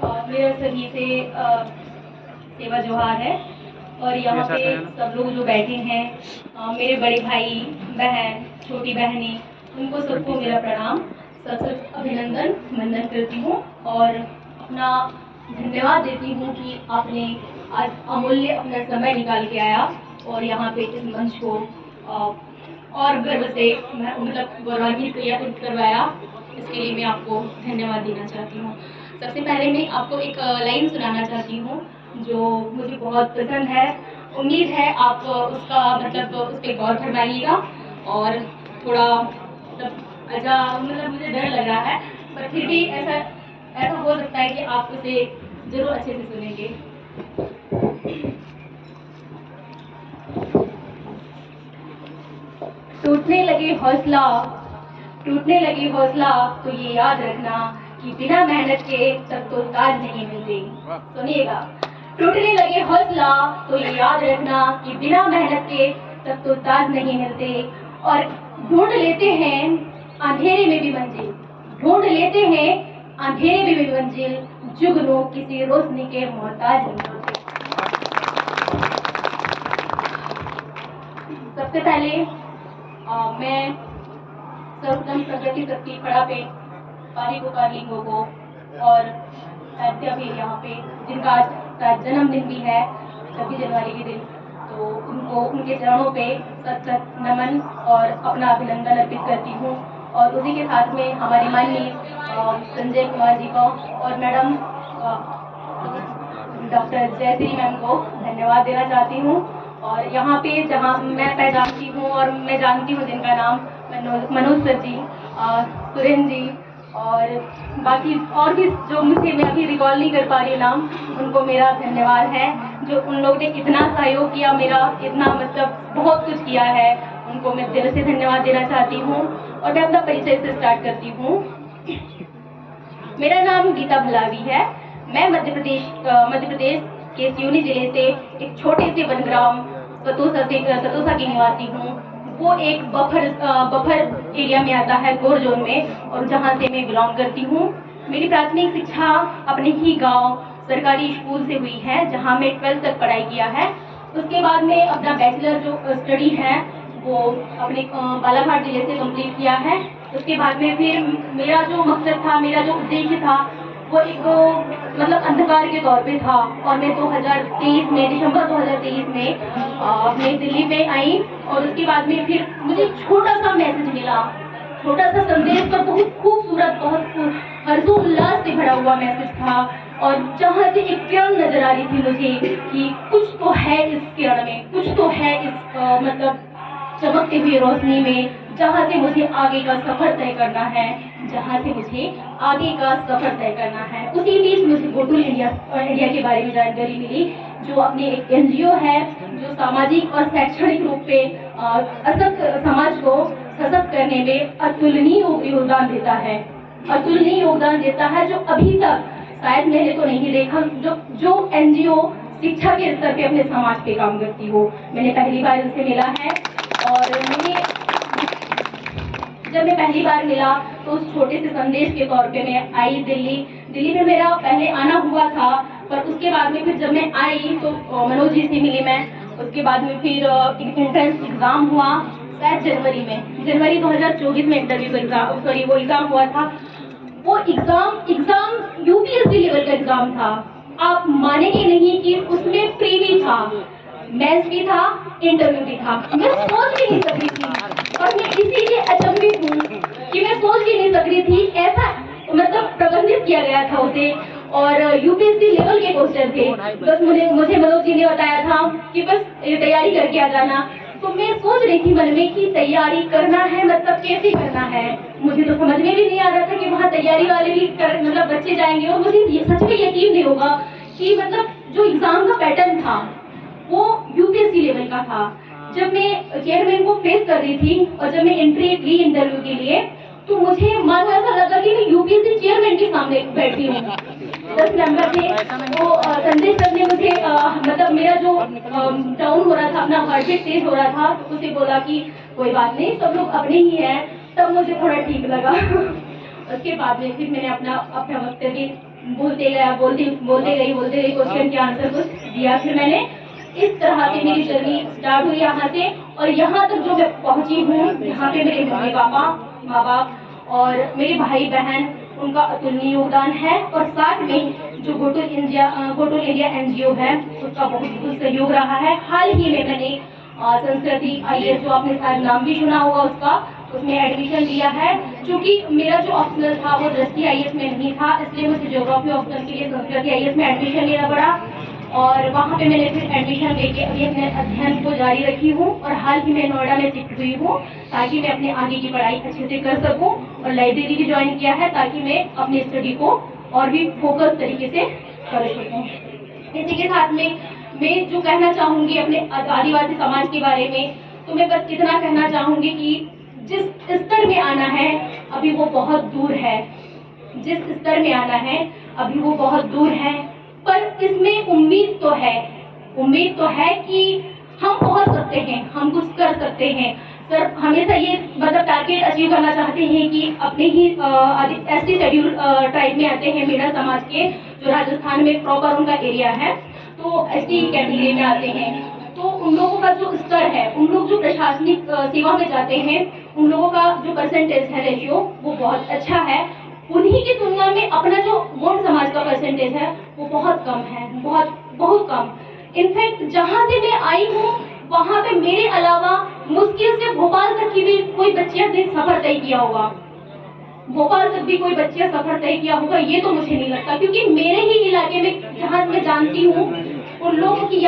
मेरा सभी से सेवा जोहार है। और यहाँ पे सब लोग जो बैठे हैं, मेरे बड़े भाई बहन, छोटी बहनें, उनको सबको मेरा प्रणाम, सबसे अभिनंदन वंदन करती हूँ और अपना धन्यवाद देती हूँ कि आपने आज अमूल्य अपना समय निकाल के आया और यहाँ पे इस मंच को और गर्व से मतलब गौरवान्वित करवाया। इसके लिए मैं आपको धन्यवाद देना चाहती हूँ। सबसे पहले मैं आपको एक लाइन सुनाना चाहती हूँ जो मुझे बहुत पसंद है। उम्मीद है आप उसका मतलब उस पर गौर फरमाइएगा और थोड़ा मतलब अच्छा मतलब मुझे डर लग रहा है, पर फिर भी ऐसा ऐसा हो सकता है कि आप उसे जरूर अच्छे से सुनेंगे। टूटने लगे हौसला, टूटने लगी हौसला तो ये याद रखना कि बिना मेहनत के तब तो ताज नहीं मिलते। सुनिएगा, टूटने लगे हौसला तो ये याद रखना कि बिना मेहनत के तब तो ताज नहीं मिलते। और ढूंढ लेते हैं अंधेरे में भी मंजिल, ढूंढ लेते हैं अंधेरे में भी मंजिल, जुगनू किसी रोशनी के मोहताज नहीं होते। सबसे पहले मैं सर्वोत्तम प्रगति शक्ति खड़ा पे कारिको कार्लिंगों को और साहित्य भी यहाँ पे जिनका आज शायद जन्मदिन भी है 26 जनवरी के दिन, तो उनको उनके चरणों पे सत सत नमन और अपना अभिनंदन अर्पित करती हूँ। और उसी के साथ में हमारी माननीय संजय कुमार जी को और मैडम डॉक्टर जयश्री मैम को धन्यवाद देना चाहती हूँ। और यहाँ पे जहाँ मैं पहचानती हूँ और मैं जानती हूँ जिनका नाम मनोज सर जी, सुरेंद्र जी और बाकी और भी जो मुझे मैं अभी रिकॉल नहीं कर पा रही नाम, उनको मेरा धन्यवाद है। जो उन लोगों ने इतना सहयोग किया, मेरा इतना मतलब बहुत कुछ किया है, उनको मैं दिल से धन्यवाद देना चाहती हूँ। और मैं अपना परिचय से स्टार्ट करती हूँ। मेरा नाम गीता भलावी है। मैं मध्य प्रदेश के सिवनी जिले से एक छोटे से वनग्राम सतोसा की निवासी हूँ। वो एक बफर एरिया में आता है, गोर जोन में, और जहाँ से मैं बिलोंग करती हूँ। मेरी प्राथमिक शिक्षा अपने ही गांव सरकारी स्कूल से हुई है, जहाँ मैं 12th तक पढ़ाई किया है। उसके बाद में अपना बैचलर जो स्टडी है वो अपने बालाघाट जिले से कंप्लीट किया है। उसके बाद में फिर मेरा जो मकसद था, मेरा जो उद्देश्य था, वो एक मतलब अंधकार के तौर पे था। और मैं 2023 में दिसंबर 2023 में अपने दिल्ली में आई और उसके बाद में फिर मुझे छोटा सा मैसेज मिला, छोटा सा संदेश, पर बहुत खूबसूरत, बहुत हर्षोल्लास से भरा हुआ मैसेज था। और जहाँ से एक किरण नजर आ रही थी मुझे कि कुछ तो है इस किरण में, कुछ तो है इस मतलब चमकती हुई रोशनी में, जहाँ से मुझे आगे का सफर तय करना है, जहाँ से मुझे आगे का सफर तय करना है। उसी बीच मुझे गोटुल इंडिया के बारे में जानकारी मिली, जो अपने एक एनजीओ है जो सामाजिक और शैक्षणिक रूप पे असक्त समाज को सशक्त करने में अतुलनीय योगदान देता है, अतुलनीय योगदान देता है, जो अभी तक शायद मैंने तो नहीं देखा जो एनजीओ शिक्षा के स्तर पे अपने समाज पे काम करती हो। मैंने पहली बार उनसे मिला है और जब मैं पहली बार मिला तो उस छोटे से संदेश के तौर पे मैं आई दिल्ली में मेरा पहले आना हुआ था। पर उसके बाद में फिर जब मैं आई तो मनोज जी से मिली मैं। उसके बाद में फिर एंट्रेंस एग्जाम हुआ शायद जनवरी 2024 में इंटरव्यू का एग्जाम, सॉरी वो एग्जाम हुआ था। वो एग्जाम यूपीएससी लेवल का एग्जाम था। आप मानेंगे नहीं कि उसमें प्री भी था, मेंस भी था, इंटरव्यू भी था। मैं सोच भी नहीं सक रही थी और मैं इसीलिए अचंभित हूँ कि मैं सोच भी नहीं सक रही थी, ऐसा मतलब प्रबंधित किया गया था उसे। और यूपीएससी लेवल के क्वेश्चन थे। बस मुझे मनोज जी ने बताया था कि बस तैयारी करके आ जाना। तो मैं सोच रही थी मन में कि तैयारी करना है मतलब कैसे करना है, मुझे तो समझ में भी नहीं आ रहा था कि वहाँ तैयारी वाले भी मतलब बच्चे जाएंगे। और मुझे सच में यकीन नहीं होगा कि मतलब जो एग्जाम का पैटर्न था वो यूपीएससी लेवल का था। जब मैं चेयरमैन को फेस कर रही थी और जब मैं एंट्री ली इंटरव्यू के लिए, तो मुझे मानो ऐसा लगा कि मैं यूपीएससी चेयरमैन के सामने बैठी हूँ। 10 नंबर थे वो संजय सर ने मुझे मतलब मेरा जो डाउन हो रहा था, अपना हार्ट बीट तेज हो रहा था, उसे बोला कि कोई बात नहीं, सब लोग अपने ही हैं। तब मुझे थोड़ा ठीक लगा। उसके बाद में फिर मैंने अपना वक्तव्य बोलते गई क्वेश्चन के आंसर कुछ दिया। फिर मैंने इस तरह से मेरी जर्नी स्टार्ट हुई यहाँ से, और यहाँ तक जो मैं पहुँची हूँ, यहाँ पे मेरे मम्मी पापा, माँ बाप और मेरे भाई बहन, उनका अतुलनीय योगदान है। और साथ में जो गो टू इंडिया NGO है, उसका बहुत सहयोग रहा है। हाल ही में मैंने संस्कृति IAS, जो आपने शायद नाम भी सुना होगा उसका, उसमें एडमिशन लिया है। क्योंकि मेरा जो ऑप्शनल था वो दृष्टि IAS में नहीं था, इसलिए मुझे ज्योग्राफी ऑप्शनल के लिए संस्कृति IAS में एडमिशन लेना पड़ा। और वहाँ पे मैंने फिर एडमिशन लेके अभी अपने अध्ययन को जारी रखी हूँ, और हाल ही में नोएडा में शिफ्ट हुई हूँ ताकि मैं अपने आगे की पढ़ाई अच्छे से कर सकूँ। और लाइब्रेरी भी ज्वाइन किया है ताकि मैं अपनी स्टडी को और भी फोकस तरीके से कर सकूँ। इसी के साथ में मैं जो कहना चाहूँगी अपने आदिवासी समाज के बारे में, तो मैं बस इतना कहना चाहूँगी कि जिस स्तर में आना है अभी वो बहुत दूर है, जिस स्तर में आना है अभी वो बहुत दूर है, पर इसमें उम्मीद तो है कि हम पहुंच सकते हैं, हम कुछ कर सकते हैं। सर हमेशा ये टारगेट अचीव करना चाहते हैं कि अपने ही ST शेड्यूल ट्राइब में आते हैं, मेरा समाज के, जो राजस्थान में प्रॉपर उनका एरिया है, तो ST कैटेगरी में आते हैं। तो उन लोगों का जो स्तर है, उन लोग जो प्रशासनिक सेवा में जाते हैं, उन लोगों का जो परसेंटेज है, रेशियो, वो बहुत अच्छा है। उन्हीं की तुलना में अपना जो गौड़ समाज का परसेंटेज है वो बहुत कम है, बहुत कम। इनफैक्ट जहाँ से मैं आई हूँ वहाँ पे मेरे अलावा मुश्किल से भोपाल तक की भी कोई बच्चियां ने सफर तय किया होगा, भोपाल तक भी कोई बच्चियां सफर तय किया होगा, ये तो मुझे नहीं लगता। क्योंकि मेरे ही इलाके में जहाँ मैं जानती हूँ उन लोगों की